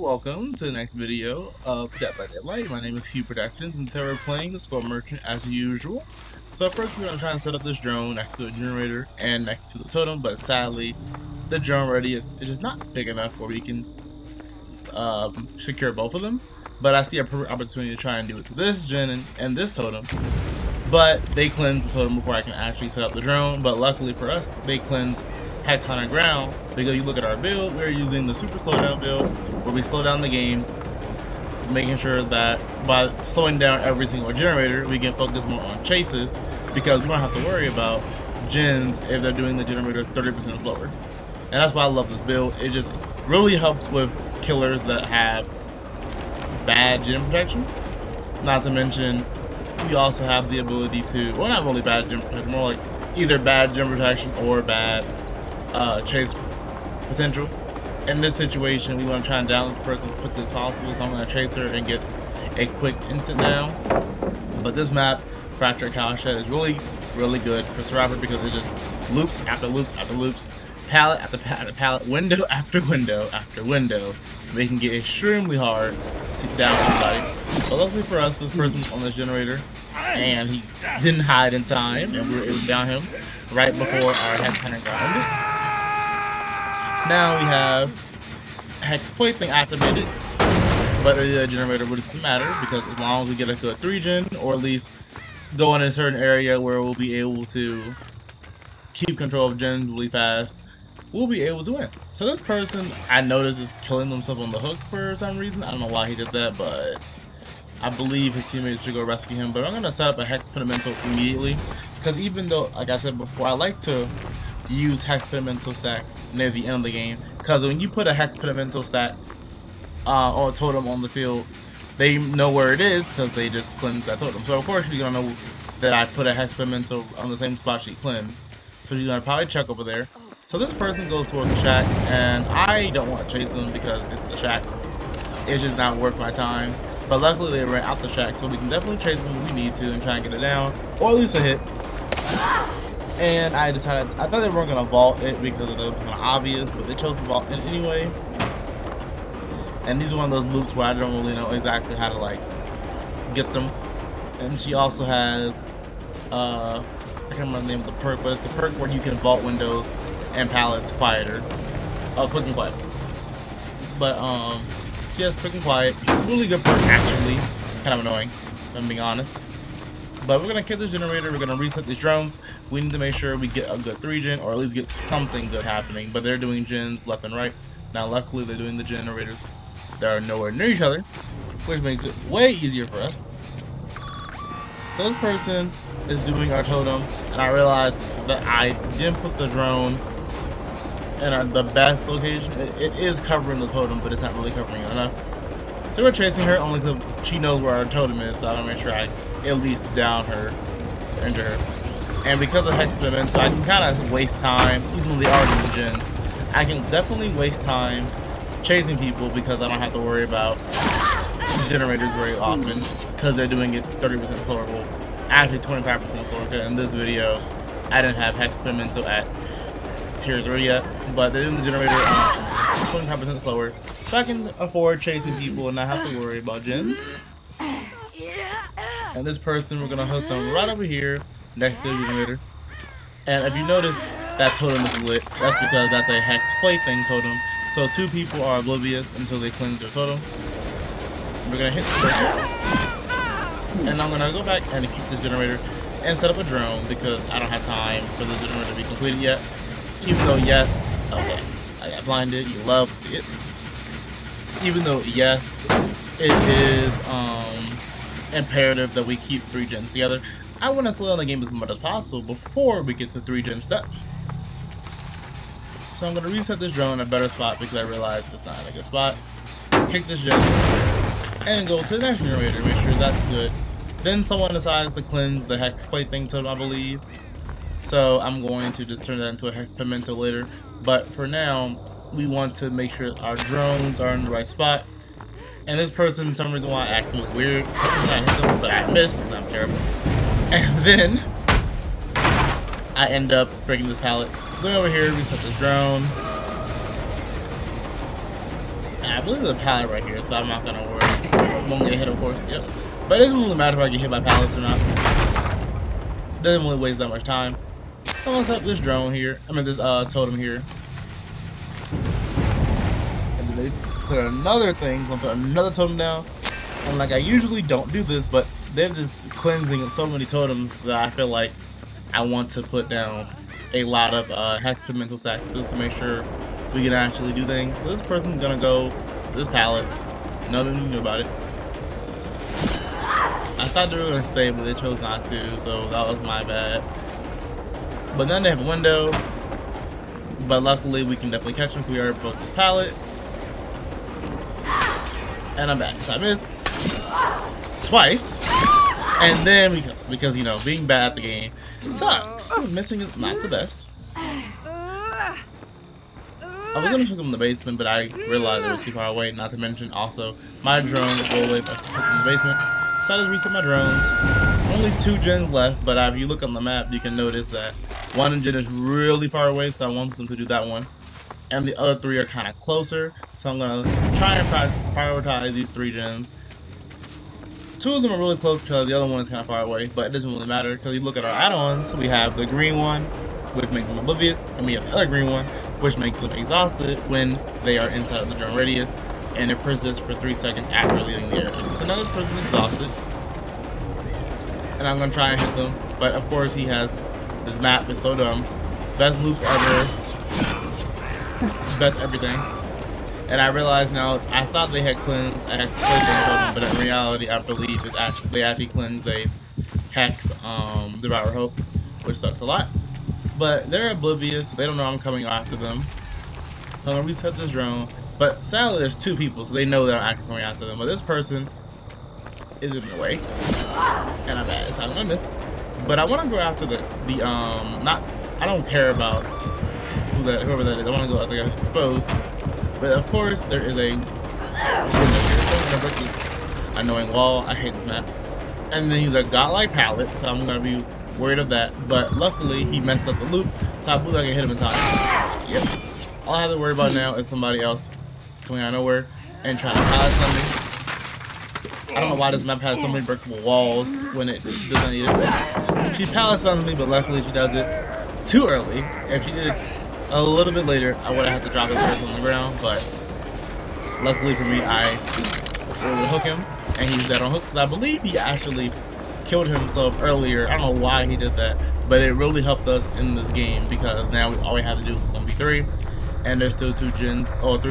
welcome to the next video of Dead by Daylight. My name is Cubeproductions, and today we're playing the Skull Merchant as usual. So first we're going to try and set up this drone next to a generator and next to the totem, but sadly the drone already is just not big enough where we can secure both of them. But I see a perfect opportunity to try and do it to this gen and this totem, but they cleanse the totem before I can actually set up the drone. But luckily for us, they cleanse Hex on the ground, because you look at our build, we're using the super slowdown build where we slow down the game, making sure that by slowing down every single generator we can focus more on chases, because we don't have to worry about gens if they're doing the generator 30% slower. And that's why I love this build. It just really helps with killers that have bad gen protection. Not to mention we also have the ability to, well, not really bad gen protection, more like either bad gen protection or bad chase potential. In this situation, we want to try and down this person as quickly as possible, so I'm going to chase her and get a quick instant down. But this map, Fractured Cowshed, is really good for Survivor because it just loops after loops after loops, pallet after pallet, window after window after window, making it extremely hard to down somebody. But luckily for us, this person was on this generator and he didn't hide in time, and we were able to down him right before our Hex Hunter got under. Now we have Hex Plaything activated, but the generator doesn't matter because as long as we get a good 3-gen, or at least go in a certain area where we'll be able to keep control of gens really fast, we'll be able to win. So this person, I noticed, is killing himself on the hook for some reason. I don't know why he did that, but I believe his teammates should go rescue him. But I'm going to set up a Hex Penimental immediately, because even though, like I said before, I like to use Hex Penimental stacks near the end of the game, because when you put a Hex Penimental stack or a totem on the field, they know where it is because they just cleanse that totem. So of course you're gonna know that I put a Hex Penimental on the same spot she cleansed, so she's gonna probably check over there. So this person goes towards the shack, and I don't want to chase them because it's the shack. It's just not worth my time. But luckily they ran out the shack, so we can definitely chase them if we need to and try and get it down, or at least a hit. And I decided, I thought they weren't going to vault it because it was kind of obvious, but they chose to vault it anyway. And these are one of those loops where I don't really know exactly how to, like, get them. And she also has, I can't remember the name of the perk, but it's the perk where you can vault windows and pallets quieter. Quick and quiet. But, she has quick and quiet. Really good perk, actually. Kind of annoying, if I'm being honest. But we're going to kill this generator, we're going to reset these drones. We need to make sure we get a good 3-gen, or at least get something good happening. But they're doing gens left and right. Now luckily they're doing the generators that are nowhere near each other, which makes it way easier for us. So this person is doing our totem, and I realized that I didn't put the drone in the best location. It is covering the totem, but it's not really covering it enough. So we're chasing her only because she knows where our totem is, so I want to make sure I at least down her, or injure her. And because of Hex Penimental, I can kind of waste time, even though they are doing gens, I can definitely waste time chasing people because I don't have to worry about the generators very often, because they're doing it 30% slower, well, actually 25% slower, because in this video, I didn't have Hex Penimental at tier 3 yet, but they're doing the generator 25% slower, so I can afford chasing people and not have to worry about gens. And this person, we're gonna hook them right over here next to the generator. And if you notice, that totem is lit. That's because that's a Hex Plaything totem. So 2 people are oblivious until they cleanse their totem. We're gonna hit the person, and I'm gonna go back and keep this generator and set up a drone because I don't have time for this generator to be completed yet. Even though yes, okay, I got blinded. You love to see it. Even though yes, it is imperative that we keep 3 gens together, I want to slow down the game as much as possible before we get to 3-gen step. So I'm going to reset this drone in a better spot because I realized it's not in a good spot. Take this gen and go to the next generator, make sure that's good. Then someone decides to cleanse the Hex Plaything totem, I believe. So I'm going to just turn that into a Hex Penimental later. But for now, we want to make sure our drones are in the right spot. And this person, for some reason why, acting was weird. Sometimes I hit them, but I missed because I'm terrible. And then I end up breaking this pallet. Going over here, reset this drone. And I believe there's a pallet right here, so I'm not gonna worry. Won't get hit, of course. Yep. But it doesn't really matter if I get hit by pallets or not. Doesn't really waste that much time. So I'm gonna set up this drone here. I mean this totem here. And then they put another thing. I'm gonna put another totem down. And like I usually don't do this, but they're just cleansing so many totems that I feel like I want to put down a lot of hex pigmental stacks just to make sure we can actually do things. So this person's gonna go to this pallet. Nothing new about it. I thought they were gonna stay, but they chose not to, so that was my bad. But then they have a window. But luckily we can definitely catch them because we already broke this pallet. And I'm back. So I missed twice. And then because you know, being bad at the game sucks. Missing is not the best. I was gonna hook him in the basement, but I realized it was too far away. Not to mention also my drone will go away if I hook him in the basement. So I just reset my drones. Only 2 gens left, but if you look on the map, you can notice that one gen is really far away, so I want them to do that one. And the other 3 are kind of closer, so I'm gonna try and prioritize these 3 gens. 2 of them are really close because the other one is kind of far away, but it doesn't really matter because you look at our add-ons. We have the green one, which makes them oblivious, and we have the other green one, which makes them exhausted when they are inside of the drone radius, and it persists for 3 seconds after leaving the area. So now this person's exhausted, and I'm gonna try and hit them, but of course he has this map is so dumb. Best loops ever, best everything. And I realize now, I thought they had cleansed a hex totem, but in reality, I believe they actually cleansed a hex Devour Hope, which sucks a lot. But they're oblivious, so they don't know I'm coming after them. So I'm gonna reset this drone. But sadly, there's 2 people, so they know that I'm actually coming after them. But this person is in the way, and I'm bad, so I'm gonna miss. But I want to go after I don't care about whoever that is. I want to go after the guy exposed. But of course, there is a annoying wall. I hate this map. And then he's a godlike pallet, so I'm gonna be worried of that. But luckily, he messed up the loop, so I believe I can hit him in time. Yep. All I have to worry about now is somebody else coming out of nowhere and trying to pallet something. I don't know why this map has so many breakable walls when it doesn't need it. She pallets on me, but luckily she does it too early. If she did it a little bit later, I would have had to drop this person on the ground, but luckily for me, I was able to hook him, and he's dead on hook. I believe he actually killed himself earlier. I don't know why he did that, but it really helped us in this game because now all we have to do is 1v3, and there's still 3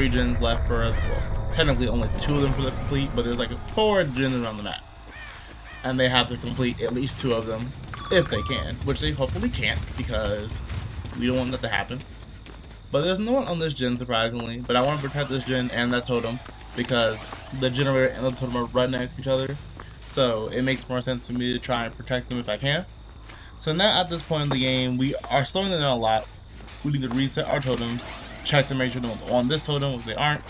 gens left for us. Well, technically only 2 of them for the complete, but there's like 4 gens around the map, and they have to complete at least 2 of them if they can, which they hopefully can't because we don't want that to happen. But there's no one on this gen, surprisingly, but I want to protect this gen and that totem because the generator and the totem are right next to each other, so it makes more sense to me to try and protect them if I can. So now at this point in the game, we are slowing them down a lot. We need to reset our totems, check to make sure they're on this totem if they aren't.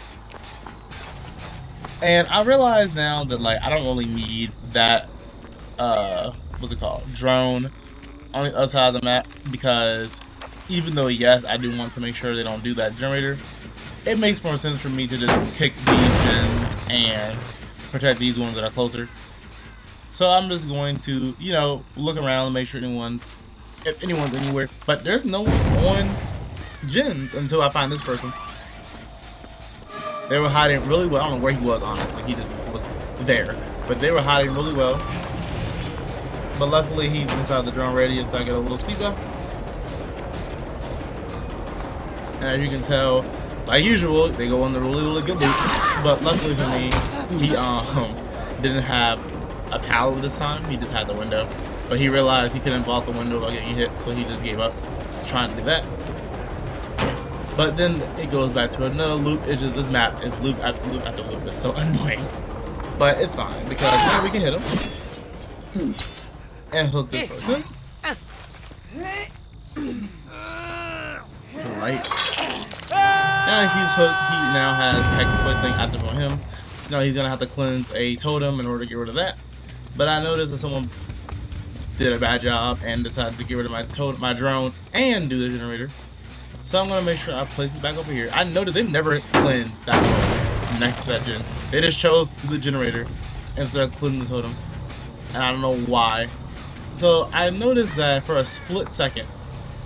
And I realize now that like I don't really need that what's it called, drone on the other side of the map, because even though yes, I do want to make sure they don't do that generator, it makes more sense for me to just kick these gens and protect these ones that are closer. So I'm just going to, you know, look around and make sure if anyone's anywhere. But there's no one on gens until I find this person. They were hiding really well. I don't know where he was, honestly. He just was there. But they were hiding really well. But luckily, he's inside the drone radius, so I get a little speed bump. And as you can tell, like usual, they go on the really good loop. But luckily for me, he didn't have a pallet this time. He just had the window. But he realized he couldn't vault the window without getting hit, so he just gave up trying to do that. But then it goes back to another loop. It's just this map is loop after loop after loop. It's so annoying. But it's fine because now we can hit him and hook this person. Right. Now he's hooked. He now has hex plate thing active on him. So now he's gonna have to cleanse a totem in order to get rid of that. But I noticed that someone did a bad job and decided to get rid of my drone and do the generator. So I'm gonna make sure I place it back over here. I noticed they never cleansed that next to that gen. They just chose the generator instead of cleaning the totem. And I don't know why. So I noticed that for a split second,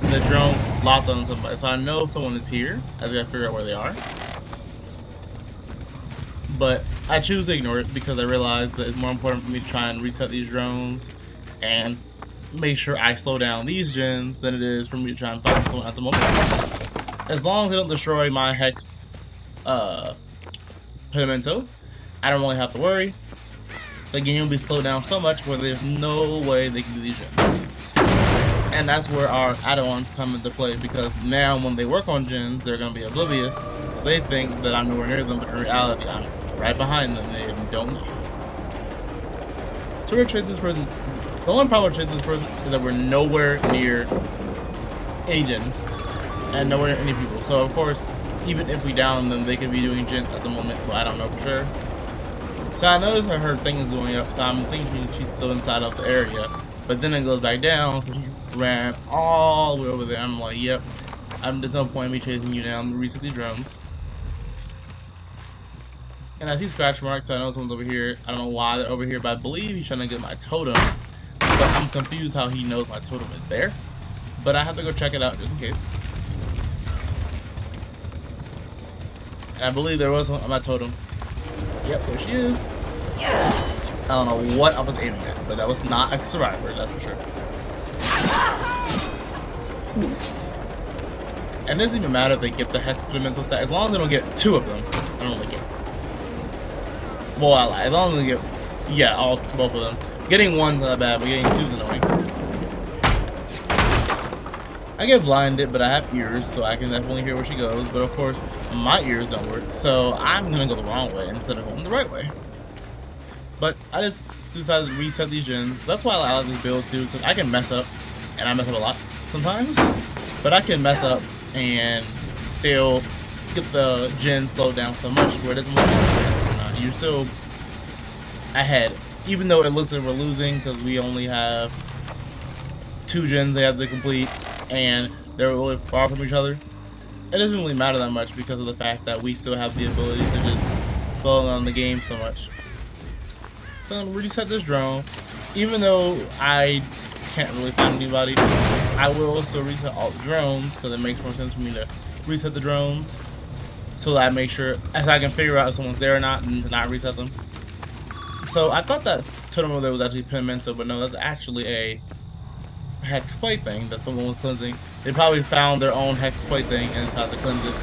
the drone locked on somebody. So I know someone is here. I gotta figure out where they are. But I choose to ignore it because I realize that it's more important for me to try and reset these drones and make sure I slow down these gens than it is for me to try and find someone at the moment. As long as they don't destroy my Hex Pedimento, I don't really have to worry. The game will be slowed down so much where there's no way they can do these gens. And that's where our add-ons come into play, because now when they work on gens, they're going to be oblivious. So they think that I'm nowhere near them, but in reality, I'm right behind them. They don't know. So we're trading this person. The only problem with trading this person is that we're nowhere near any gens and nowhere near any people. So of course, even if we down them, they could be doing gens at the moment, but I don't know for sure. So I noticed that her thing is going up, so I'm thinking she's still inside of the area. But then it goes back down, so she ran all the way over there. I'm like, yep, there's no point in me chasing you now. I'm gonna reset these drones. And I see scratch marks, so I know someone's over here. I don't know why they're over here, but I believe he's trying to get my totem. But I'm confused how he knows my totem is there. But I have to go check it out just in case. And I believe there was one on my totem. Yep, there she is. I don't know what I was aiming at, but that was not a survivor, that's for sure. And it doesn't even matter if they get the Hex Pedimento stat, as long as they don't get 2 of them, I don't really care. Well, I lie, as long as they get, yeah, both of them. Getting 1's not bad, but getting 2's annoying. I get blinded, but I have ears, so I can definitely hear where she goes, but of course, my ears don't work, so I'm gonna go the wrong way instead of going the right way. But I just decided to reset these gens. That's why I like this build too, because I can mess up, and I mess up a lot sometimes. But I can mess up and still get the gen slowed down so much where it doesn't look you're still ahead. Even though it looks like we're losing because we only have 2 gens they have to complete, and they're really far from each other. It doesn't really matter that much because of the fact that we still have the ability to just slow down the game so much. So I'm gonna reset this drone. Even though I can't really find anybody, I will still reset all the drones because it makes more sense for me to reset the drones so that I make sure, as I can figure out if someone's there or not and to not reset them. So I thought that totem over there was actually Pedimento, but no, that's actually a Hex plate thing that someone was cleansing. They probably found their own Hex plate thing and decided to cleanse it.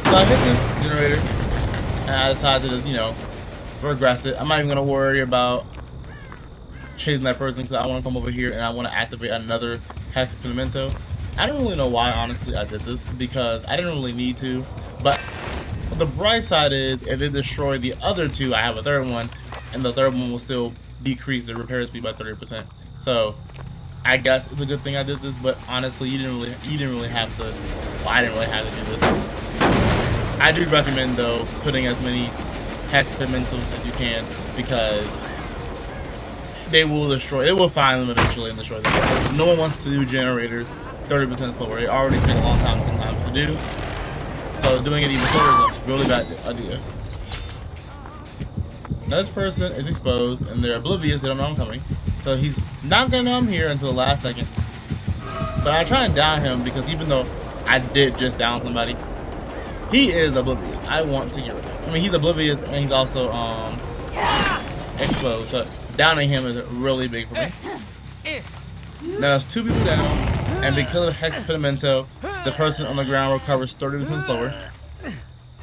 So I hit this generator and I decided to just, you know, regress it. I'm not even gonna worry about chasing that person because I want to come over here and I want to activate another Hex Pedimento. I don't really know why, honestly, I did this because I didn't really need to. But the bright side is, if they destroy the other 2, I have a 3rd one, and the 3rd one will still decrease the repair speed by 30%. So I guess it's a good thing I did this. But honestly, you didn't really have to. Well, I didn't really have to do this. I do recommend though putting as many Hex Pedimentos as you can, because they will find them eventually and destroy them. No one wants to do generators 30% slower. It already takes a long time sometimes to do. So doing it even slower is a really bad idea. Now this person is exposed and they're oblivious, they don't know I'm coming. So he's not gonna know I'm here until the last second. But I try and down him because even though I did just down somebody, he is oblivious. I want to get rid of him. I mean, he's oblivious and he's also exposed. So downing him is really big for me. Now there's 2 people down, and because of Hex Pedimento, the person on the ground recovers 30% slower.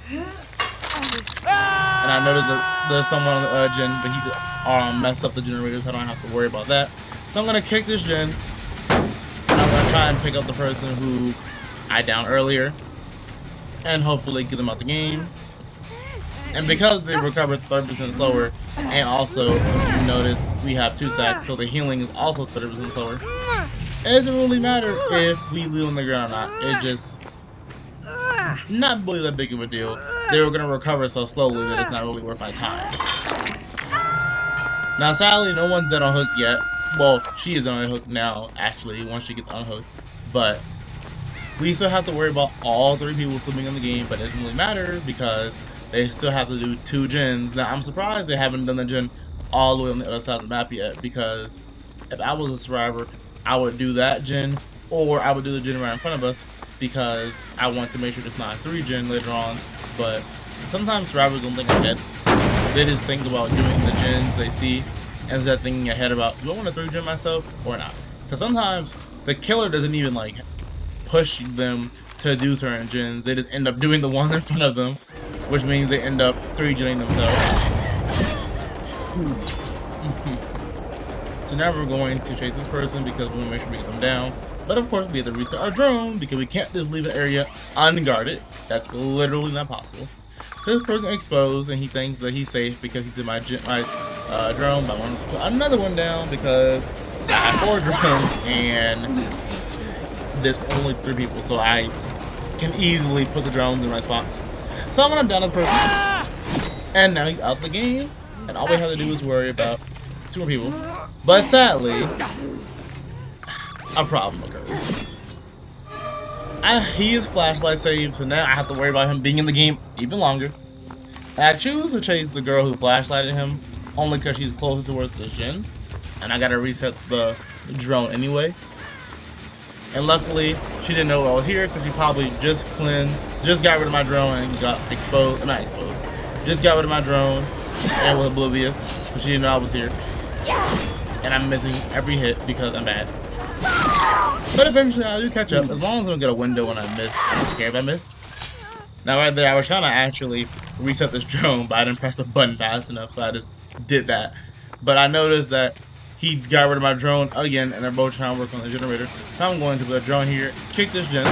And I noticed that there's someone on the gen, but he messed up the generator, so I don't have to worry about that. So I'm gonna kick this gen, and I'm gonna try and pick up the person who I downed earlier, and hopefully get them out the game. And because they recovered 30% slower, and also, if you notice, we have 2 sacks, so the healing is also 30% slower. It doesn't really matter if we leave on the ground or not. It just not really that big of a deal. They were gonna recover so slowly that it's not really worth my time. Now, sadly, no one's dead on hook yet. Well, she is on hook now, actually, once she gets unhooked. But We still have to worry about all 3 people swimming in the game, but it doesn't really matter because they still have to do 2 gens. Now, I'm surprised they haven't done the gen all the way on the other side of the map yet, because if I was a survivor, I would do that gen, or I would do the gen right in front of us, because I want to make sure it's not a 3 gen later on. But sometimes survivors don't think ahead. They just think about doing the gens they see instead of thinking ahead about, do I want to 3 gen myself or not? Because sometimes the killer doesn't even like push them to do certain gens. They just end up doing the one in front of them, which means they end up 3genning themselves. So now we're going to chase this person because we want to make sure we get them down. But of course we have to reset our drone because we can't just leave an area unguarded. That's literally not possible. This person exposed and he thinks that he's safe because he did my drone, but I want to put another one down because I have 4 drones and there's only 3 people, so I can easily put the drones in my spots. So I'm gonna down this person, and now he's out the game, and all we have to do is worry about 2 more people. But sadly, a problem occurs. He is flashlight saved, so now I have to worry about him being in the game even longer. And I choose to chase the girl who flashlighted him, only because she's closer towards the gen, and I gotta reset the drone anyway. And luckily, she didn't know I was here because she probably just got rid of my drone and got exposed. Not exposed. Just got rid of my drone and was oblivious, so she didn't know I was here. And I'm missing every hit because I'm bad. But eventually, I'll do catch up. As long as I don't get a window when I miss, I don't care if I miss. Now, right there, I was trying to actually reset this drone, but I didn't press the button fast enough, so I just did that. But I noticed that he got rid of my drone again, and they're both trying to work on the generator. So I'm going to put a drone here, kick this gen,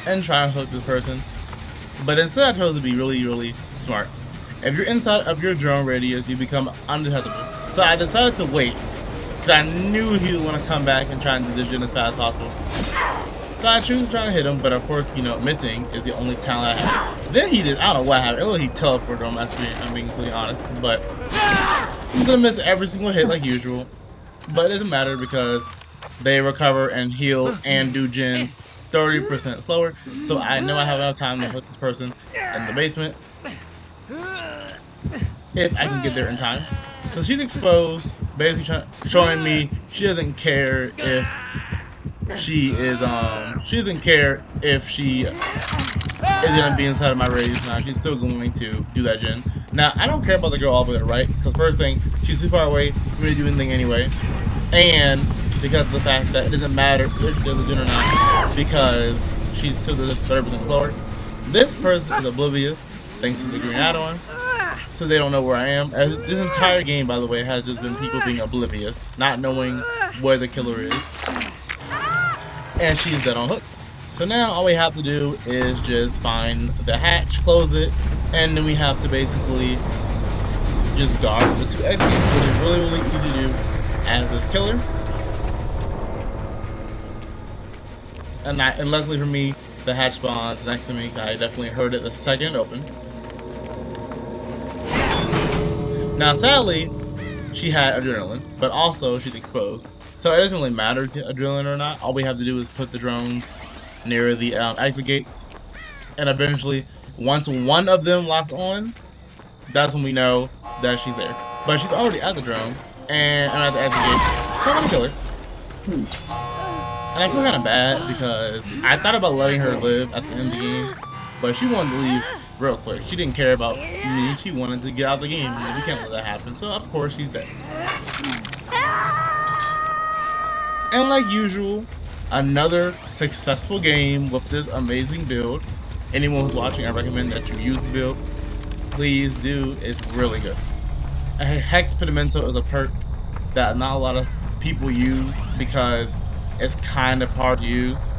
and try and hook this person. But instead I chose to be really, really smart. If you're inside of your drone radius, you become undetectable. So I decided to wait, because I knew he would want to come back and try and do this gen as fast as possible. So I choose to try to hit him, but of course, you know, missing is the only talent I have. Then he did, I don't know what happened. It was he teleported on my screen, I'm being completely honest. But he's gonna miss every single hit like usual. But it doesn't matter because they recover and heal and do gens 30% slower. So I know I have enough time to hook this person in the basement, if I can get there in time. So she's exposed, basically showing me she doesn't care if she doesn't care if she is gonna be inside of my radius now. She's still going to do that gen. Now I don't care about the girl all the way to the right, because first thing, she's too far away for me to do anything anyway, and because of the fact that it doesn't matter if she does a gen or not, because she's still 30% slower. This person is oblivious thanks to the green add-on, so they don't know where I am. This entire game, by the way, has just been people being oblivious, not knowing where the killer is. And she's dead on hook. So now all we have to do is just find the hatch, close it, and then we have to basically just guard the 2 exits, which is really, really easy to do as this killer. And luckily for me, the hatch spawns next to me. I definitely heard it the second it opened. Now sadly, she had adrenaline, but also she's exposed. So it doesn't really matter to adrenaline or not. All we have to do is put the drones near the exit gates. And eventually, once one of them locks on, that's when we know that she's there. But she's already at the drone, and I'm at the exit gate, so I'm gonna kill her. And I feel kind of bad because I thought about letting her live at the end of the game, but she wanted to leave real quick. She didn't care about me. She wanted to get out of the game, and we can't let that happen. So of course she's dead. And like usual, another successful game with this amazing build. Anyone who's watching, I recommend that you use the build. Please do. It's really good. A Hex Pedimento is a perk that not a lot of people use because it's kind of hard to use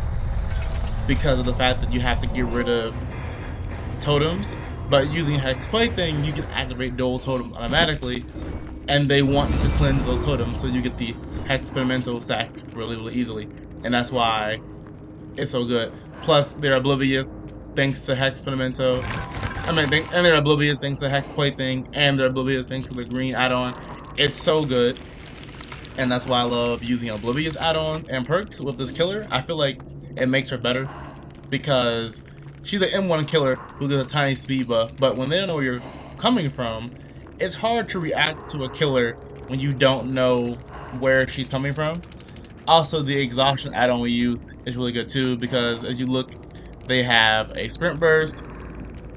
because of the fact that you have to get rid of totems. But using Hex Plaything, you can activate dual totems automatically, and they want to cleanse those totems, so you get the Hex Pedimento stacked really, really easily. And that's why it's so good. Plus, they're oblivious thanks to Hex Pedimento. And they're oblivious thanks to Hex Plaything, and they're oblivious thanks to the green add-on. It's so good. and that's why I love using Oblivious add-ons and perks with this killer. I feel like it makes her better because she's an M1 killer who gets a tiny speed buff, but when they don't know where you're coming from, it's hard to react to a killer when you don't know where she's coming from. Also, the exhaustion add-on we use is really good too because as you look, they have a sprint burst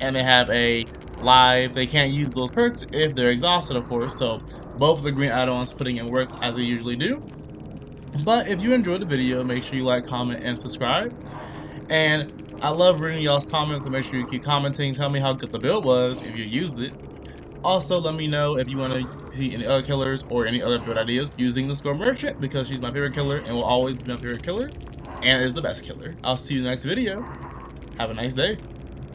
and they have a live. They can't use those perks if they're exhausted, of course. So both of the green add-ons putting in work as they usually do. But if you enjoyed the video, make sure you like, comment, and subscribe. And I love reading y'all's comments, so make sure you keep commenting. Tell me how good the build was if you used it. Also, let me know if you want to see any other killers or any other build ideas using the Score Merchant because she's my favorite killer and will always be my favorite killer and is the best killer. I'll see you in the next video. Have a nice day.